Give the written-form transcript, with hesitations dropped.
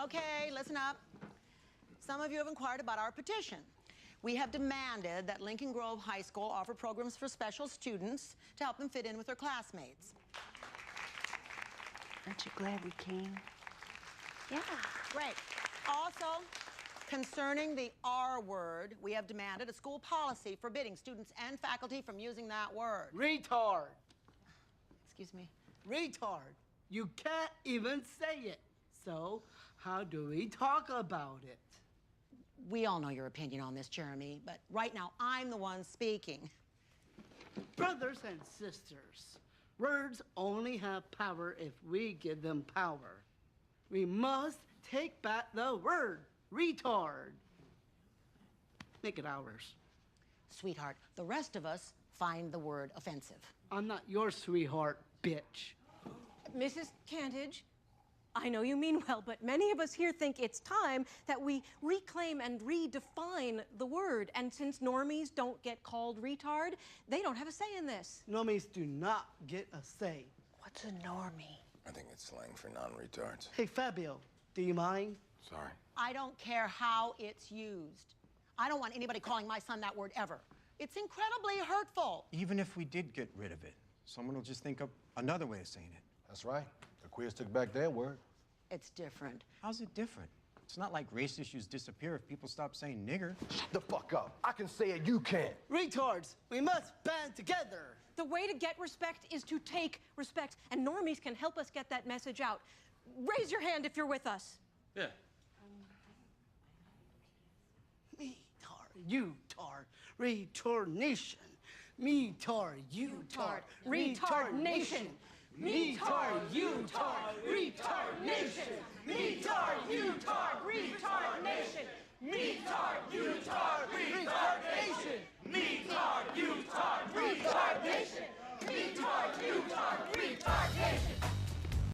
Okay, listen up. Some of you have inquired about our petition. We have demanded that Lincoln Grove High School offer programs for special students to help them fit in with their classmates. Aren't you glad we came? Yeah, great. Also, concerning the R word, we have demanded a school policy forbidding students and faculty from using that word. Retard. Excuse me? Retard. You can't even say it. So, how do we talk about it? We all know your opinion on this, Jeremy, but right now I'm the one speaking. Brothers and sisters, words only have power if we give them power. We must take back the word, retard. Make it ours. Sweetheart, the rest of us find the word offensive. I'm not your sweetheart, bitch. Mrs. Cantage, I know you mean well, but many of us here think it's time that we reclaim and redefine the word. And since normies don't get called retard, they don't have a say in this. Normies do not get a say. What's a normie? I think it's slang for non-retards. Hey, Fabio, do you mind? Sorry. I don't care how it's used. I don't want anybody calling my son that word ever. It's incredibly hurtful. Even if we did get rid of it, someone will just think up another way of saying it. That's right. The queers took back their word. It's different. How's it different? It's not like race issues disappear if people stop saying nigger. Shut the fuck up. I can say it, you can't. Retards, we must band together. The way to get respect is to take respect, and normies can help us get that message out. Raise your hand if you're with us. Yeah. Me tar, you tar, retard nation. Me tar, you tar, Retard nation. Me tar, you tar,